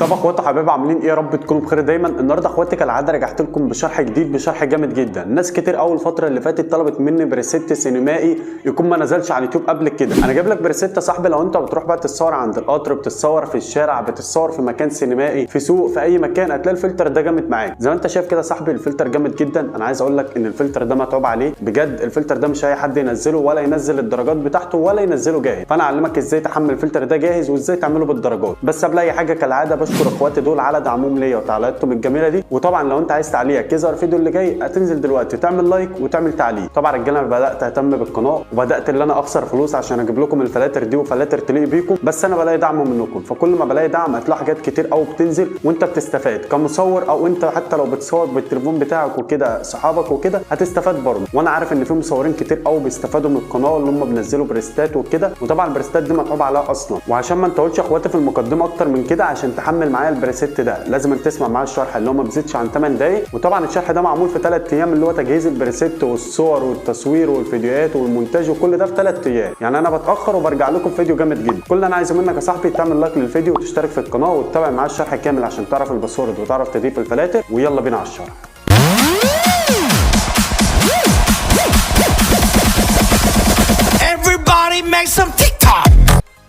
طب اخواتي حبايبي عاملين ايه؟ يا رب تكونوا بخير دايما. النهارده اخواتي كالعاده رجعت لكم بشرح جديد، بشرح جامد جدا. ناس كتير اول الفتره اللي فاتت طلبت مني بريست سينمائي يكون ما نزلش على اليوتيوب قبل كده. انا جايب لك بريست يا صاحبي لو انت بتروح بقى تتصور عند القطر، بتتصور في الشارع، بتتصور في مكان سينمائي، في سوق، في اي مكان، هتلاقي الفلتر ده جامد معاك. زي ما انت شايف كده يا صاحبي الفلتر جامد جدا. انا عايز اقول لك ان الفلتر ده متعوب عليه بجد. الفلتر ده مش اي حد ينزله، ولا ينزل الدرجات بتاعته، ولا ينزله جاهز. فانا اعلمك ازاي تحمل الفلتر ده جاهز وازاي تعمله بالدرجات. بس قبل اي حاجه كالعاده بشكر اخواتي دول على دعمهم ليا وتعليقاتهم الجميله دي. وطبعا لو انت عايز تعليقك يظهر الفيديو اللي جاي هتنزل دلوقتي تعمل لايك وتعمل تعليق. طبعا رجاله انا بدات اهتم بالقناه وبدات ان انا اخسر فلوس عشان اجيب لكم الفلاتر دي وفلاتر تليق بيكم، بس انا بلاقي دعم منكم. فكل ما بلاقي دعم هتلاقي حاجات كتير قوي بتنزل وانت بتستفاد كمصور، او انت حتى لو بتصور بالتليفون بتاعك وكده صحابك وكده هتستفاد برضه. وانا عارف ان في مصورين كتير قوي بيستفادوا من القناه اللي هم بينزلوا بريستات وكده. وطبعا البريستات دي متعوب عليها اصلا. وعشان ما نطولش يا اخواتي في المقدمه اكتر من كده، عشان تحمل معايا البريست ده لازم تسمع معايا الشرح اللي هو ما بيزيدش عن 8 دقايق. وطبعا الشرح ده معمول في 3 ايام، اللي هو تجهيز البريست والصور والتصوير والفيديوهات والمونتاج وكل ده في 3 ايام. يعني انا بتاخر وبرجع لكم فيديو جامد جدا. كل اللي انا عايزه منك يا صاحبي تعمل لايك للفيديو وتشترك في القناه وتتابع معايا الشرح كامل عشان تعرف الباسورد وتعرف تضيف الفلاتر. ويلا بينا على الشرح.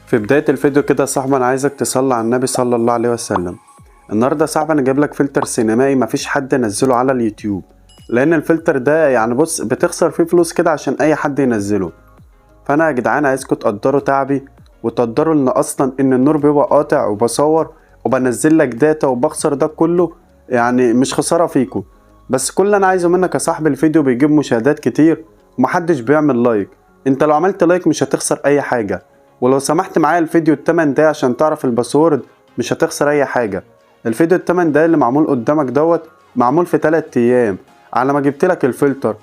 في بدايه الفيديو كده يا صاحبي انا عايزك تصلي على النبي صلى الله عليه وسلم. النهارده يا صاحبي انا جايب لك فلتر سينمائي مفيش حد نزله على اليوتيوب، لان الفلتر ده يعني بص بتخسر فيه فلوس كده عشان اي حد ينزله. فانا يا جدعان عايزكم تقدروا تعبي وتقدروا ان اصلا ان النور بيبقى قاطع وبصور وبنزل لك داتا وبخسر ده كله، يعني مش خساره فيكم. بس كل اللي انا عايزه منك يا صاحبي الفيديو بيجيب مشاهدات كتير ومحدش بيعمل لايك. انت لو عملت لايك مش هتخسر اي حاجه، ولو سمحت معايا الفيديو ال8 دقايق عشان تعرف الباسورد مش هتخسر اي حاجه. الفيديو ال8 دقايق اللي معمول قدامك دوت معمول في 3 ايام، على ما جبت لك الفلتر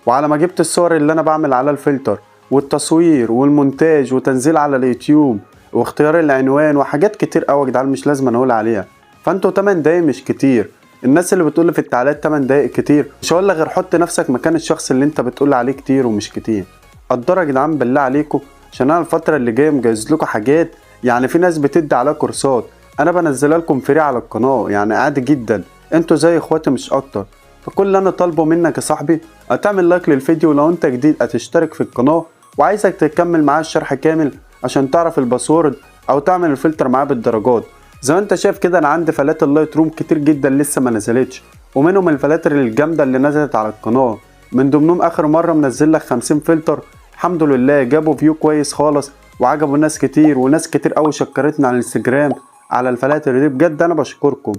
وعلى ما جبت الصور اللي انا بعمل على الفلتر والتصوير والمونتاج وتنزيل على اليوتيوب واختيار العنوان وحاجات كتير قوي يا جدعان مش لازم اقول عليها. فانتوا 8 دقايق مش كتير. الناس اللي بتقول في التعليقات 8 دقايق كتير، مش هقول لك غير حط نفسك مكان الشخص اللي انت بتقول عليه كتير ومش كتير. قدروا يا جدعان بالله عليكم، عشان انا الفتره اللي جايه مجهز لكم حاجات. يعني في ناس بتدي عليها كورسات انا بنزلها لكم فري على القناه، يعني عادي جدا. انتوا زي اخواتي مش اكتر. فكل اللي انا طالبه منك يا صاحبي هتعمل لايك للفيديو، ولو انت جديد هتشترك في القناه، وعايزك تكمل معايا الشرح كامل عشان تعرف الباسورد او تعمل الفلتر معاه بالدرجات. زي ما انت شايف كده انا عندي فلاتر لايت روم كتير جدا لسه ما نزلتش، ومنهم الفلاتر الجامده اللي نزلت على القناه. من ضمنهم اخر مره منزل لك 50 فلتر، الحمد لله جابوا فيو كويس خالص وعجبوا الناس كتير، وناس كتير قوي شكرتنا على الانستجرام على الفلاتر دي، بجد انا بشكركم.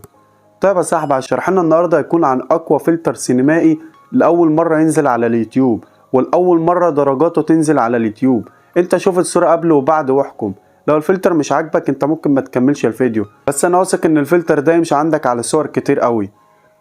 طيب يا صاحبي على شرحنا النهارده هيكون عن اقوى فلتر سينمائي لاول مره ينزل على اليوتيوب، والاول مره درجاته تنزل على اليوتيوب. انت شوف الصوره قبل وبعد واحكم. لو الفلتر مش عاجبك انت ممكن ما تكملش الفيديو، بس انا واثق ان الفلتر ده يمشي عندك على صور كتير قوي.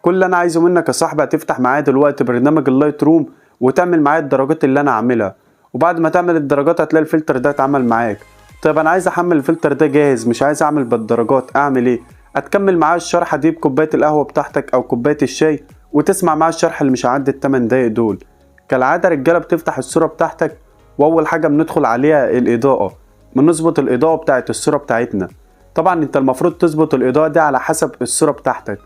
كل اللي انا عايزه منك يا صاحبي هتفتح معايا دلوقتي برنامج اللايت روم وتعمل معايا الدرجات اللي انا عاملها، وبعد ما تعمل الدرجات هتلاقي الفلتر ده اتعمل معاك. طيب انا عايز احمل الفلتر ده جاهز، مش عايز اعمل بالدرجات، اعمل ايه؟ هتكمل معايا الشرح دي بكوبايه القهوه بتاعتك او كوبايه الشاي، وتسمع معايا الشرح اللي مش هيعدي ال8 دقايق دول. كالعاده رجاله بتفتح الصوره بتاعتك، واول حاجه بندخل عليها الاضاءه، بنظبط الاضاءه بتاعت الصوره بتاعتنا. طبعا انت المفروض تظبط الاضاءه دي على حسب الصوره بتاعتك،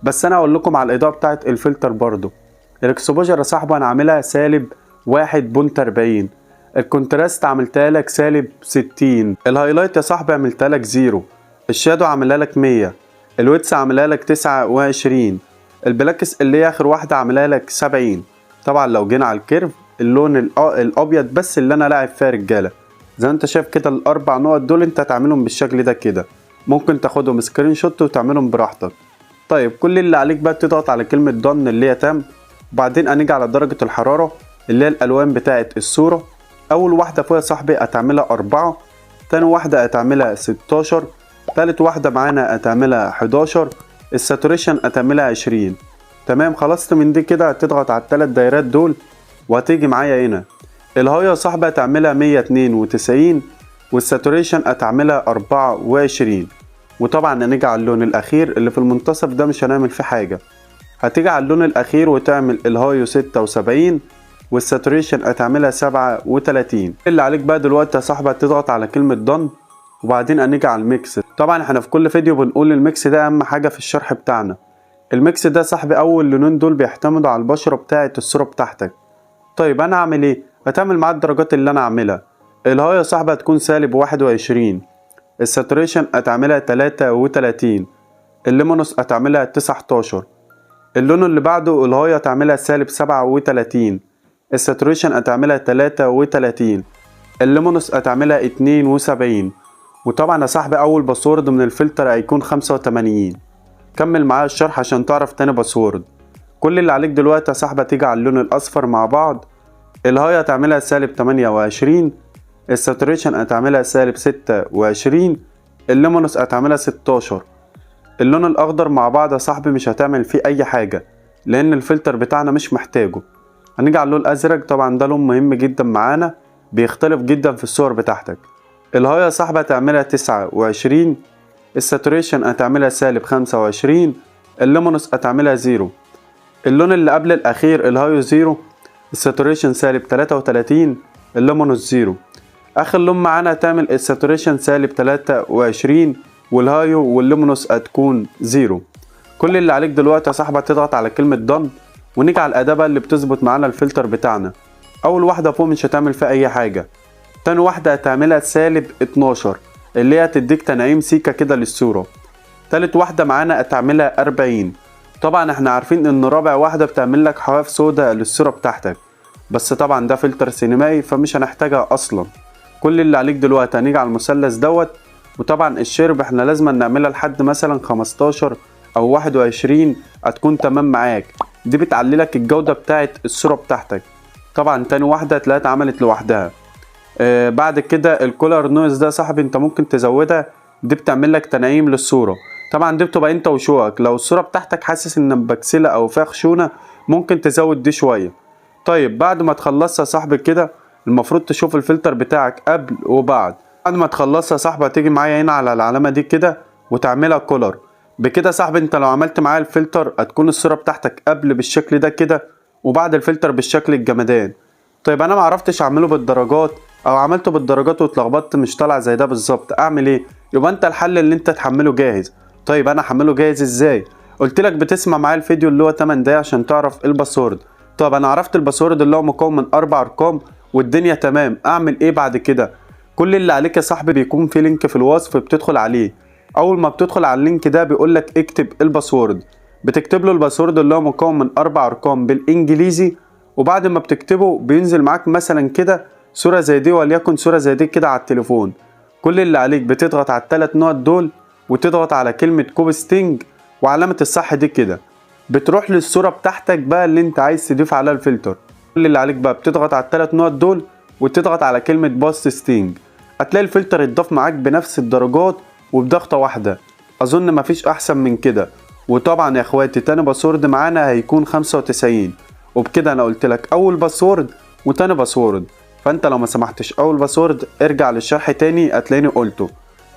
بس انا اقول لكم على الاضاءه بتاعت الفلتر برضو. الاكسبوجر يا صاحبي انا عاملها -1.40، الكونتراست عملتها لك -60، الهايلايت يا صاحبي عملتها لك 0، الشادو عملها لك 100، الويتس عملها لك 29، البلاكس اللي هي اخر واحده عملها لك 70. طبعا لو جينا على الكيرف اللون الابيض بس اللي انا لاعب فيها رجاله. زي ما انت شايف كده ال4 نقط دول انت هتعملهم بالشكل ده كده، ممكن تاخدهم سكرين شوت وتعملهم براحتك. طيب كل اللي عليك بقى تضغط على كلمه دون اللي هي تم، وبعدين هنيجي على درجه الحراره اللي هي الالوان بتاعه الصوره. اول واحده فوق يا صاحبي هتعملها 4، تاني واحده هتعملها 16، تالت واحده معانا هتعملها 11، الساتوريشن هتعملها 20. تمام خلصت من دي كده هتضغط على ال3 دايرات دول وهتيجي معايا هنا. الهاي يا صاحبي هتعملها 192، والساتوريشن هتعملها 24. وطبعا هنيجي على اللون الاخير اللي في المنتصف ده مش هنعمل فيه حاجه، هتيجي على اللون الاخير وتعمل الهاي 76 والساتوريشن هتعملها 37. اللي عليك بقى دلوقتي يا صاحبي هتضغط على كلمه دون، وبعدين هنيجي على الميكس. طبعا احنا في كل فيديو بنقول الميكس ده اهم حاجة في الشرح بتاعنا. الميكس ده صاحبي اول لونين دول بيعتمدوا على البشرة بتاعة الصورة بتاعتك. طيب انا اعمل ايه؟ هتعمل معاه الدرجات اللي انا اعملها. الهاي يا صاحبي هتكون -21، الساتوريشن هتعملها 33، الليمونوس هتعملها 19. اللون اللي بعده الهاي هتعملها -37، الساتوريشن هتعملها 33، الليمونوس هتعملها 72. وطبعا يا صاحبي اول باسورد من الفلتر هيكون 85. كمل معايا الشرح عشان تعرف تاني باسورد. كل اللي عليك دلوقتي يا صاحبي تيجي على اللون الاصفر مع بعض. الهاي هتعملها -28، الساتوريشن هتعملها -26، الليمونوس هتعملها 16. اللون الاخضر مع بعض يا صاحبي مش هتعمل فيه اي حاجة لان الفلتر بتاعنا مش محتاجه. هنيجي على اللون الازرق، طبعا ده لون مهم جدا معانا، بيختلف جدا في الصور بتاعتك. الهاي يا صاحبي هتعملها 29، الساتوريشن هتعملها -25، الليمونوس هتعملها 0. اللون اللي قبل الاخير الهاي 0، الساتوريشن -33، الليمونوس 0. اخر لون معانا هتعمل الساتوريشن -23 والهايو والليمونوس هتكون 0. كل اللي عليك دلوقتي يا صاحبي تضغط على كلمة دن، ونيجي على الأداة اللي بتظبط معانا الفلتر بتاعنا. أول واحدة فوق مش هتعمل فيها أي حاجة، تاني واحدة هتعملها -12 اللي هي هتديك تنعيم سيكا كده للصورة. تالت واحدة معانا هتعملها 40. طبعا احنا عارفين ان رابع واحدة بتعمل لك حواف سودا للصورة بتاعتك، بس طبعا ده فلتر سينمائي فمش هنحتاجها اصلا. كل اللي عليك دلوقتي هنيجي على المثلث دوت، وطبعا الشرب احنا لازم نعملها لحد مثلا 15 او 21 هتكون تمام معاك. دي بتعللك الجودة بتاعت الصورة بتاعتك. طبعا تاني واحدة هتلاقيها اتعملت لوحدها. بعد كده الكولر نويز ده صاحبي انت ممكن تزودها، دي بتعمل لك تنعيم للصورة. طبعا دي بتبقى انت وشوقك، لو الصورة بتاعتك حاسس ان مبكسلة او فيها خشونة ممكن تزود دي شوية. طيب بعد ما تخلصها يا صاحبي كده المفروض تشوف الفلتر بتاعك قبل وبعد. بعد ما تخلصها يا صاحبي هتيجي معايا هنا على العلامة دي كده وتعملها كولر. بكده يا صاحبي انت لو عملت معايا الفلتر هتكون الصورة بتاعتك قبل بالشكل ده كده وبعد الفلتر بالشكل الجمدان. طيب انا معرفتش اعمله بالدرجات او عملته بالدرجات واتلخبطت مش طالع زي ده بالظبط، اعمل ايه؟ يبقى انت الحل اللي انت تحمله جاهز. طيب انا احمله جاهز ازاي؟ قلت لك بتسمع معايا الفيديو اللي هو 8 دقايق عشان تعرف الباسورد. طب انا عرفت الباسورد اللي هو مكون من 4 ارقام والدنيا تمام، اعمل ايه بعد كده؟ كل اللي عليك يا صاحبي بيكون في لينك في الوصف بتدخل عليه. اول ما بتدخل على اللينك ده بيقول لك اكتب الباسورد، بتكتب له الباسورد اللي هو مكون من 4 ارقام بالانجليزي، وبعد ما بتكتبه بينزل معاك مثلا كده صورة زي دي، وليكن صورة زي دي كده على التليفون. كل اللي عليك بتضغط على ال3 نقط دول وتضغط على كلمة كوب ستينج وعلامة الصح دي كده، بتروح للصورة بتاعتك بقى اللي انت عايز تضيف عليها الفلتر. كل اللي عليك بقى بتضغط على ال3 نقط دول وتضغط على كلمة باست ستينج، هتلاقي الفلتر اتضاف معاك بنفس الدرجات وبضغطة واحدة. اظن مفيش احسن من كده. وطبعا يا اخواتي تاني باسورد معانا هيكون 95. وبكده انا قلت لك اول باسورد وتاني باسورد، فانت لو ما سمحتش اول باسورد ارجع للشرح تاني هتلاقيني قلته.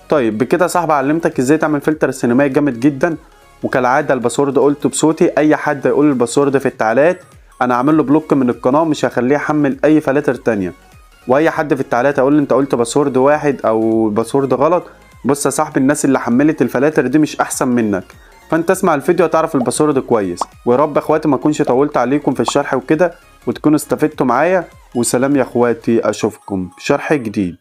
طيب بكده يا صاحبي علمتك ازاي تعمل فلتر سينمائي جامد جدا، وكالعاده الباسورد قلته بصوتي. اي حد يقول الباسورد في التعليقات انا هعمل له بلوك من القناه، مش هخليه يحمل اي فلاتر تانية. واي حد في التعليقات يقول لي انت قلت باسورد واحد او باسورد غلط، بص يا صاحبي الناس اللي حملت الفلاتر دي مش احسن منك، فانت اسمع الفيديو هتعرف الباسورد كويس. ويا رب يا اخواتي ما اكونش طولت عليكم في الشرح وكده وتكونوا استفدتوا معايا. وسلام يا اخواتي، اشوفكم في شرح جديد.